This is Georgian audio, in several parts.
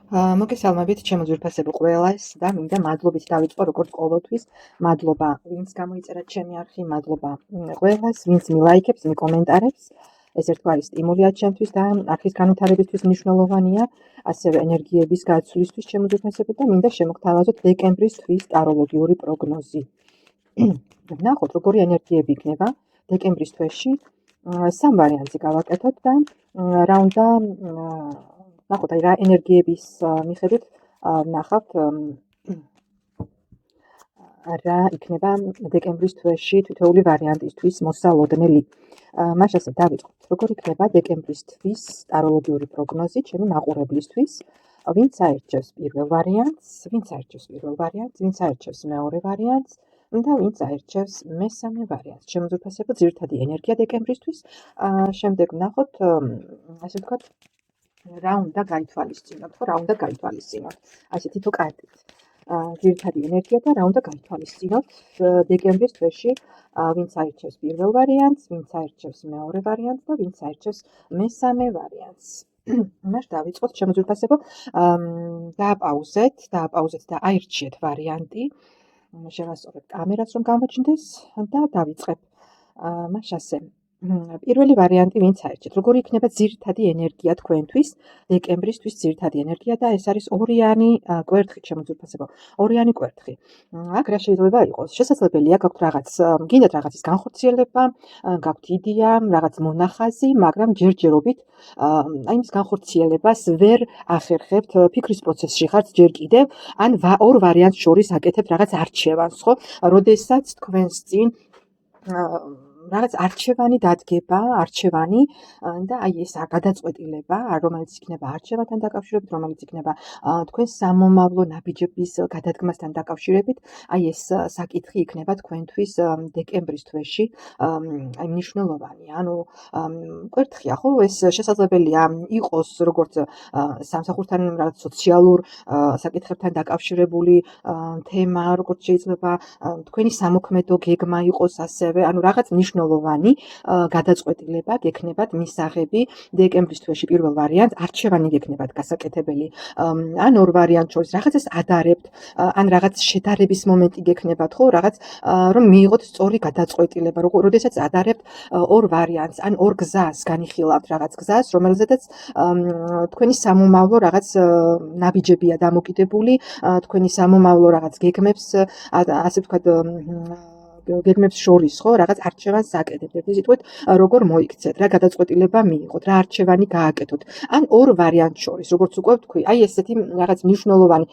მოგესალმებით, ჩემო ძვირფასებო ყველას და მინდა მადლობით დავიწყო როგორც ყოველთვის. მადლობა ვინც გამოიწერა ჩემი არხი, მადლობა ყველას, ვინც მილაიქებს, მიკომენტარებს. ეს ერთგვარი სტიმულია ჩემთვის და არხის განვითარებისთვის მნიშვნელოვანია, ასევე ენერგიების გაცვლისთვის ჩემო ძვირფასებო და მინდა შემოგთავაზოთ დეკემბრის თვის ტაროლოგიური პროგნოზი. ვნახოთ, როგორი ენერგიები იქნება დეკემბრის თვეში. სამ ვარიანტზე გავაკეთოთ და რა უნდა ნახოთ, აი რა ენერგიების მიხედვით ნახავთ რა იქნება დეკემბრის თვეში თითოეული ვარიანტისთვის მოსალოდნელი. მას ასე დავიწყოთ, როგორ იქნება დეკემბრის თვის ტაროლოგიური პროგნოზი ჩემი მაყურებლისთვის. ვინც აირჩევს პირველ ვარიანტს, ვინც აირჩევს მეორე ვარიანტს და ვინც აირჩევს მესამე ვარიანტს. ჩემო ძვირფასებო, ძირითადი ენერგია დეკემბრისთვის. შემდეგ ვნახოთ, ასე ვთქვათ, რა უნდა გაითვალისწინოთ, რა უნდა გაითვალისწინოთ. ასე თითო კარტით. ძირითადი ენერგია და რა უნდა გაითვალისწინოთ დეკემბრის თვეში, ვინც აირჩევს პირველ ვარიანტს, ვინც აირჩევს მეორე ვარიანტს და ვინც აირჩევს მესამე ვარიანტს. მას დავიწყოთ, ჩემო ძვირფასებო, დააპაუზეთ და აირჩიეთ ვარიანტი. შევასწორებ კამერას, რომ გამოჩნდეს და დავიწყებ. მას ასე პირველი ვარიანტი ვინც აირჩიეთ, როგორი იქნება ძირითადი ენერგია თქვენთვის დეკემბრის თვის ძირითადი ენერგია და ეს არის ორიანი კვერთხი, ჩემო ძვირფასებო, ორიანი კვერთხი. აქ რა შეიძლება იყოს? შესაძლებელია გაქვთ რაღაც, გინდათ რაღაცის განხორციელება, გაქვთ იდეა, რაღაც მონახაზი, მაგრამ ჯერჯერობით აი მის განხორციელებას ვერ ახერხებთ, ფიქრის პროცესში ხართ ჯერ კიდევ, ან ორ ვარიანტს შორის აკეთებთ რაღაც არჩევანს, ხო? როდესაც თქვენს წინ რაღაც არჩევანი დადგება, და აი ეს გადაწყვეტილება, რომელიც იქნება არჩევანთან დაკავშირებით, რომელიც იქნება თქვენ სამომავლო ნაბიჯების გადადგმასთან დაკავშირებით, აი ეს საკითხი იქნება თქვენთვის დეკემბრის თვეში აი მნიშვნელოვანი. ანუ კვერთხია, ხო, ეს შესაძლებელია იყოს როგორც სამსახურთან რაღაც სოციალურ საკითხებთან დაკავშირებული თემა, როგორც შეიძლება თქვენი სამოქმედო გეგმა იყოს ასევე, ანუ რაღაც მნიშვნელოვანი გადაწყვეტილება გექნებათ მისაღები დეკემბრის თვეში პირველ ვარიანტს, არჩევანი გექნებათ გასაკეთებელი, ან ორ ვარიანტს შორის რაღაცას ადარებთ, ან რაღაც შედარების მომენტი გექნებათ, ხო, რაღაც რომ მიიღოთ სწორი გადაწყვეტილება, როდესაც ადარებთ ორ ვარიანტს, ან ორ გზას განიხილავთ, რაღაც გზას, რომელზედაც თქვენი სამომავლო რაღაც ნაბიჯებია დამოკიდებული, თქვენი სამომავლო რაღაც გეგმებს, ასე ვთქვათ, გეგმებს შორის, ხო, რაღაც არჩევანს აკეთებთ. ერთი სიტყვით, როგორ მოიქცეთ, რა გადაწყვეტილება მიიღოთ, რა არჩევანი გააკეთოთ. ან ორ ვარიანტს შორის, როგორც უკვე ვთქვი, აი ესეთი რაღაც მნიშვნელოვანი,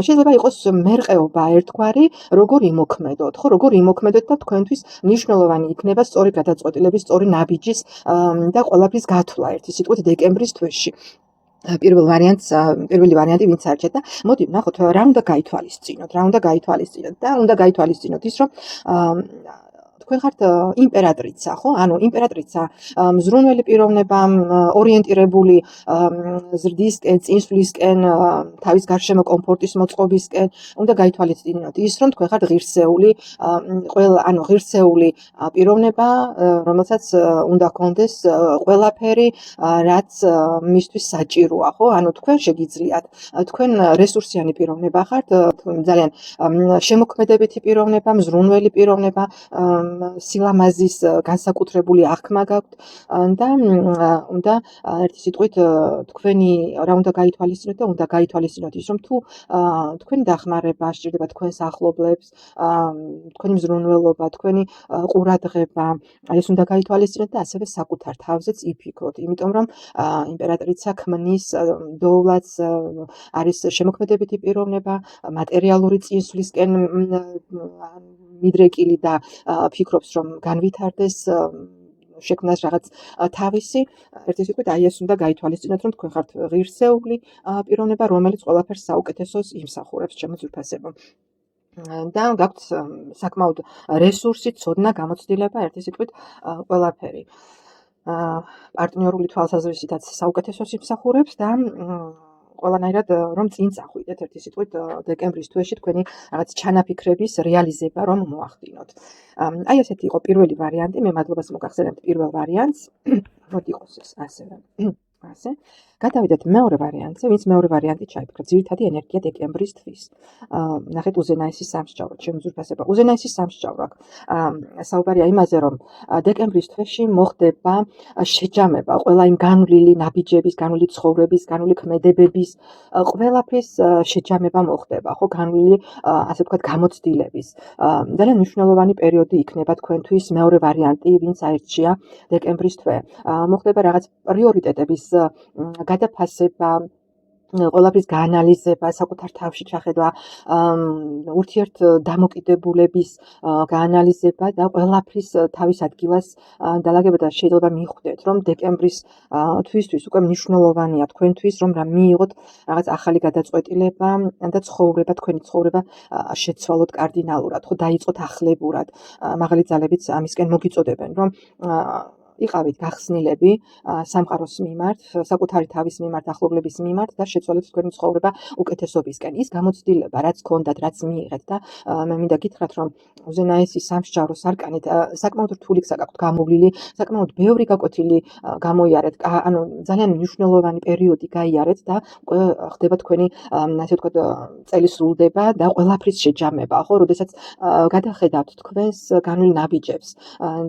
შეიძლება იყოს მერყეობა ერთგვარი, როგორ იმოქმედოთ, ხო, როგორ იმოქმედოთ და თქვენთვის მნიშვნელოვანი იქნება სწორი გადაწყვეტილების, სწორი ნაბიჯის და ყველაფრის გათვლა ერთი სიტყვით დეკემბრის თვეში. პირველი ვარიანტი ვინც არჩეთ და მოდი ვნახოთ რა უნდა გაითვალისწინოთ და უნდა გაითვალისწინოთ ის, რომ თქვენ ხართ იმპერატრიცა, ხო? ანუ იმპერატრიცა მზრუნველი პიროვნება, ორიენტირებული ზრდისკენ, წინსვლისკენ, თავის გარშემო კომფორტის მოწყობისკენ, უნდა გაითვალისწინოთ ის, რომ თქვენ ხართ ღირსეული, ღირსეული პიროვნება, რომელსაც უნდა ჰქონდეს ყველაფერი, რაც მისთვის საჭიროა, ხო? ანუ თქვენ შეგიძლიათ, თქვენ რესურსიანი პიროვნება ხართ, ძალიან შემოქმედებითი პიროვნება, მზრუნველი პიროვნება, სილამაზის განსაკუთრებული აღქმა გაქვთ და უნდა ერთი სიტყვით თქვენი რა უნდა გაითვალისწინოთ და უნდა გაითვალისწინოთ ის, რომ თუ თქვენი დახმარება სჭირდება თქვენს ახლობლებს, თქვენი მზრუნველობა, თქვენი ყურადღება, ეს უნდა გაითვალისწინოთ და ასევე საკუთარ თავზეც იფიქროთ, იმიტომ რომ იმპერატრიცა ქმნის დოვლაც, არის შემოქმედებითი პიროვნება, მატერიალური წინსვლისკენ მიდრეკილი და ფიქრობს, რომ განვითარდეს შექმნას რაღაც თავისი, ერთი სიტყვით, აი ეს უნდა გაითვალისწინოთ, რომ თქვენ ხართ ღირსეული პიროვნება, რომელიც ყველაფერს საუკეთესოს იმსახურებს, ჩემო ძვირფასებო. და გაქვთ საკმაოდ რესურსი, ცოდნა, გამოცდილება, ერთი სიტყვით, ყველაფერი. პარტნიორული თვალსაზრისითაც საუკეთესოს იმსახურებს და ყველანაირად რომ წინ წახვიდეთ, ერთი სიტყვით დეკემბრის თვეში თქვენი რაღაც ჩანაფიქრების რეალიზება რომ მოახდინოთ. აი ესეთი იყო პირველი ვარიანტი, მე მადლობას მოგახსენებთ პირველ ვარიანტს. მოდი იყოს ეს ასევე. ასე. გადავიდეთ მეორე ვარიანტზე, ვინც მეორე ვარიანტი ჩაიფიქრა. ძირითადი ენერგია დეკემბრის თვის. ნახეთ უზენაესის სამსჯავრო, ჩემი ძვირფასება. უზენაესის სამსჯავრო აქ საუბარია იმაზე, რომ დეკემბრის თვეში მოხდება შეჯამება ყველა იმ განვლილი ნაბიჯების, განვლილი ცხოვრების, განვლილი ქმედებების, ყველაფრის შეჯამება მოხდება, ხო, განვლილი ასე ვთქვათ გამოცდილების. ძალიან მნიშვნელოვანი პერიოდი იქნება თქვენთვის მეორე ვარიანტი, ვინც აირჩია დეკემბრის თვე. მოხდება რაღაც პრიორიტეტების გადაფასება, ყველაფრის გაანალიზება, საკუთარ თავში ჩახედვა, ურთიერთ დამოკიდებულების გაანალიზება და ყველაფრის თავის ადგილას დალაგება და შეიძლება მიხვდეთ, რომ დეკემბრის თვისთვის უკვე მნიშვნელოვანია თქვენთვის, რომ მიიღოთ რაღაც ახალი გადაწყვეტილება და ცხოვრება, თქვენი ცხოვრება შეცვალოთ კარდინალურად, ხო, დაიწყოთ ახლებურად. მაღალი ძალებიც ამისკენ მოგიწოდებენ, რომ იყავით გახსნილები სამყაროს მიმართ, საკუთარი თავის მიმართ, ახლობლების მიმართ და შეცვალეთ თქვენი ცხოვრება უკეთესობისკენ. ის გამოცდილება, რაც გქონდათ, რაც მიიღეთ და მე მინდა გითხრათ, რომ უზენაესის სამსჯავროს არკანით საკმაოდ რთული გზა გაქვთ გამოვლილი, საკმაოდ ბევრი გაკვეთილი გამოიარეთ, ანუ ძალიან მნიშვნელოვანი პერიოდი გაიარეთ და უკვე ხდება თქვენი ასე ვთქვათ წელი სრულდება და ყველაფრის შეჯამება, ხო, როდესაც გადახედავთ თქვენს განვლილ ნაბიჯებს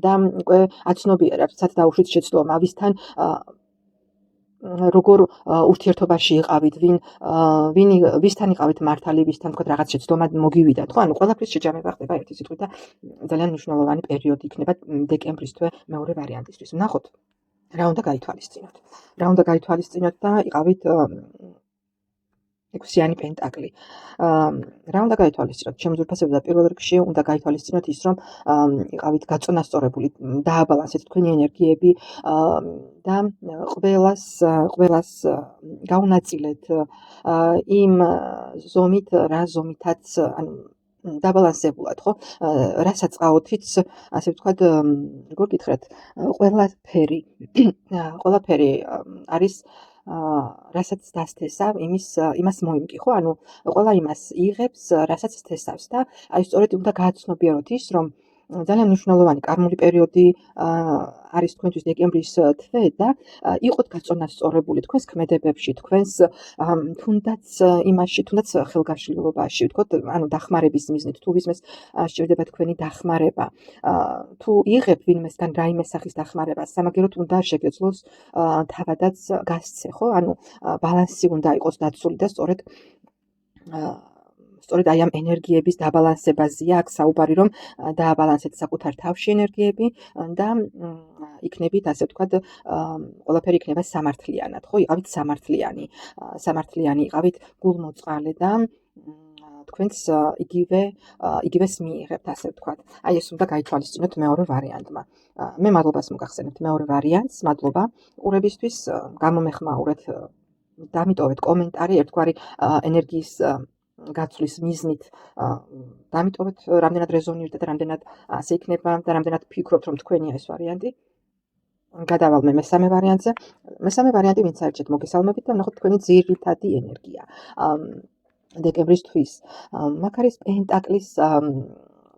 და უკვე აცნობიერებთ სად დაუშვით შეცდომა, ვისთან როგორ ურთიერთობაში იყავით, ვისთან იყავით მართალი, ვისთან თქვათ რაღაც შეცდომა მოგივიდათ, ხო, ანუ ყველაფრის შეჯამება ხდება ერთი სიტყვით და ძალიან მნიშვნელოვანი პერიოდი იქნება დეკემბრის თვე მეორე ვარიანტისთვის. ვნახოთ, რა უნდა გაითვალისწინოთ. რა უნდა გაითვალისწინოთ და იყავით ექვსიანი პენტაკლი. რა უნდა გაითვალისწინოთ? ჩემ ძვირფასებად და პირველ რიგში უნდა გაითვალისწინოთ ის, რომ იყავით გაწონასწორებული, დააბალანსეთ თქვენი ენერგიები და ყველას გაუნაწილეთ იმ ზომით, რა ზომითაც, ანუ დაბალანსებულად, ხო, რასაც ყავთიც, ასე ვთქვათ, როგორ გითხრათ, ყველაფერი არის რასაც დასთესავ, იმას მოიმკი, ხო, ანუ ყველა იმას იღებს, რასაც სთესავს და აი სწორედ უნდა გააცნობიეროთ ის, რომ ძალიან მნიშვნელოვანი კარმული პერიოდი არის თქვენთვის დეკემბრის თვე და იყოთ გაწონასწორებული თქვენს ქმედებებში, თქვენს თუნდაც იმაში, თუნდაც ხელგაშლილობაში, ვთქვათ, ანუ დახმარების მიზნით, თუ ვისმეს სჭირდება თქვენი დახმარება, თუ იღებ ვინმესგან რაიმე სახის დახმარებას, სამაგეროდ უნდა შეგეძლოს თავადაც გასცე, ხო, ანუ ბალანსი უნდა იყოს დაცული და სწორედ აი ამ ენერგიების დაბალანსებაზეა აქ საუბარი, რომ დააბალანსეთ საკუთარ თავში ენერგიები და იქნებით, ასე ვთქვათ, ყველაფერი იქნება სამართლიანად, ხო, იყავით სამართლიანი იყავით გულმოწყალე და თქვენს იგივეს მიიღებთ, ასე ვთქვათ. აი ეს უნდა გაითვალისწინოთ მეორე ვარიანტმა. მე მადლობას მოგახსენებთ მეორე ვარიანტს, მადლობა ყურებისთვის, გამომეხმაურეთ, დამიტოვეთ კომენტარი, ერთგვარი ენერგიის გაცვლის მიზნით დამიტოვეთ, რამდენად რეზონირდა და რამდენად ასე იქნება და რამდენად ფიქრობთ, რომ თქვენია ეს ვარიანტი. გადავალ მე მესამე ვარიანტზე. მესამე ვარიანტი ვინც აირჩიეთ, მოგესალმებით და ვნახოთ თქვენი ძირითადი ენერგია დეკემბრის თვის. მაგ არის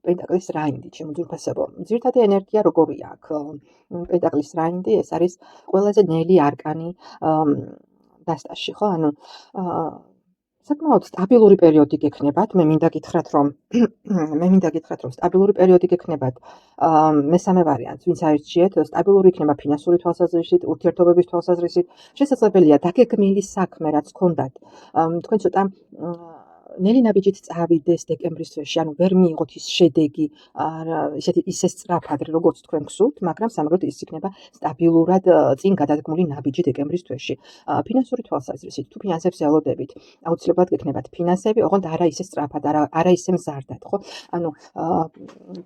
პენტაკლის რაინდი, ჩემო ძვირფასებო. ძირითადი ენერგია როგორია აქ? პენტაკლის რაინდი, ეს არის ყველაზე ნელი არკანი დასტაში, ხო, ანუ საკმაოდ სტაბილური პერიოდი გექნებათ. მე მინდა გითხრათ, რომ სტაბილური პერიოდი გექნებათ. მესამე ვარიანტს, ვინც აირჩიეთ, სტაბილური იქნება ფინანსური თვალსაზრისით, ურთიერთობების თვალსაზრისით. შესაძლებელია დაგეგმილი საქმე, რაც გქონდათ, თქვენ ცოტა ნელი ნაბიჯით წავიდეს დეკემბრის თვეში, ანუ ვერ მიიღოთ ის შედეგი, ისე სწრაფად, როგორც თქვენ გსურთ, მაგრამ სამაგეროდ ის იქნება სტაბილურად წინ გადადგმული ნაბიჯი დეკემბრის თვეში. ფინანსური თვალსაზრისით, თუ ფინანსებს ელოდებით, აუცილებლად გექნებათ ფინანსები, ოღონდ არა ისე სწრაფად, არა ისე მზარდად, ხო? ანუ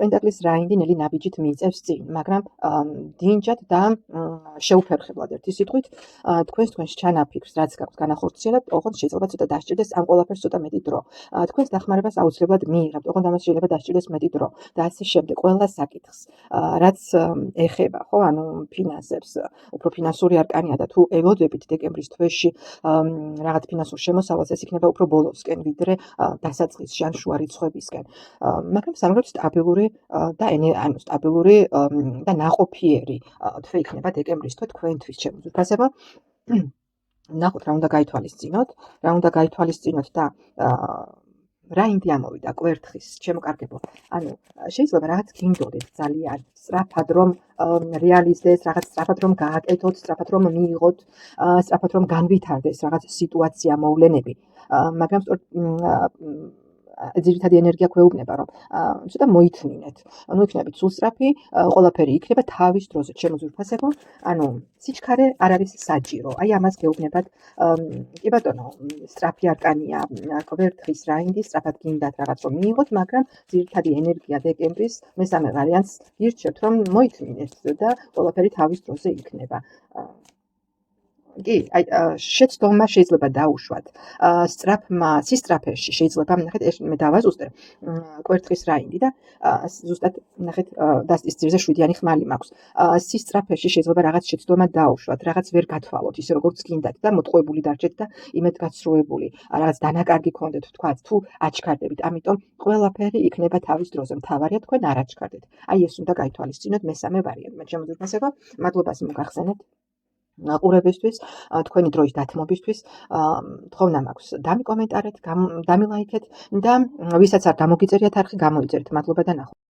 პენტაკლის რაინდი ნელი ნაბიჯით მიიწევს წინ, მაგრამ დინჯად და შეუფერხებლად ერთი სიტყვით, თქვენს ჩანაფიქრს, რაც გაქვთ განახორციელებთ, ოღონდ შეიძლება ცოტა დასჭირდეს ამ ყველაფერს ცოტა მეტი დრო. თქვენს დახმარებას აუცილებლად მიიღებთ, ოღონდ ამას შეიძლება დასჭირდეს მეტი დრო და ასე შემდეგ. ყველა საკითხს, რაც ეხება, ხო, ანუ ფინანსებს, უფრო ფინანსური არკანია და თუ ელოდებით დეკემბრის თვეში რაღაც ფინანსურ შემოსავალს, ეს იქნება უფრო ბოლოსკენ, ვიდრე დასაწყისში ან შუა რიცხვებისკენ. მაგრამ სამაგეროდ სტაბილური და ნაყოფიერი თვე იქნება დეკემბრის თვე თქვენთვის, ჩემო ძვირფასებო. ნახოთ რა უნდა გაითვალისწინოთ, და რა ინდი ამოვიდა კვერთხის ჩემო კარგებო. ანუ შეიძლება რაღაც გინდოდეთ ძალიან სწრაფად რომ რეალიზდეს, რაღაც სწრაფად რომ გააკეთოთ, სწრაფად რომ მიიღოთ, სწრაფად რომ განვითარდეს რაღაც სიტუაცია, მოვლენები, მაგრამ სწორედ ძირითადი ენერგია გვეუბნება რომ ცოტა მოითმინეთ. ანუ იქნებით სულსწრაფი, ყველაფერი იქნება თავის დროზე, ჩემო ძვირფასებო. ანუ სიჩქარე არ არის საჭირო. აი ამას გეუბნებათ. კი ბატონო, სწრაფი არკანია კვერთხის რაინდი, სწრაფად გინდათ რაღაც რომ მიიღოთ, მაგრამ ძირითადი ენერგია დეკემბრის მესამე ვარიანტს გირჩევთ რომ მოითმინეთ და ყველაფერი თავის დროზე იქნება. კი, აი შეცდომა შეიძლება დაუშვათ. სწრაფმა სისწრაფეში შეიძლება ნახეთ, მე დავაზუსტე კვერთხის რაინდი და ზუსტად ნახეთ დასტის ძირზე 7-იანი ხმალი მაქვს. სისწრაფეში შეიძლება რაღაც შეცდომა დაუშვათ, რაღაც ვერ გათვალოთ ისე როგორც გინდათ და მოტყუებული დარჩეთ და იმედგაცრუებული, რაღაც დანაკარგი გქონდეთ თქვა, თუ აჩქარდებით. ამიტომ ყველაფერი იქნება თავის დროზე. მთავარია თქვენ არ აჩქარდეთ. აი ეს უნდა გაითვალისწინოთ მესამე ვარიანტმა. ჩემო ძვირფასებო, მადლობას მოგახსენეთ ყურებისთვის, თქვენი დროის დათმობისთვის. თხოვნა მაქვს დამიკომენტარეთ, დამილაიქეთ და ვისაც არ გამოგიწერიათ არხი გამოიწერეთ. მადლობა და ნახვამდის.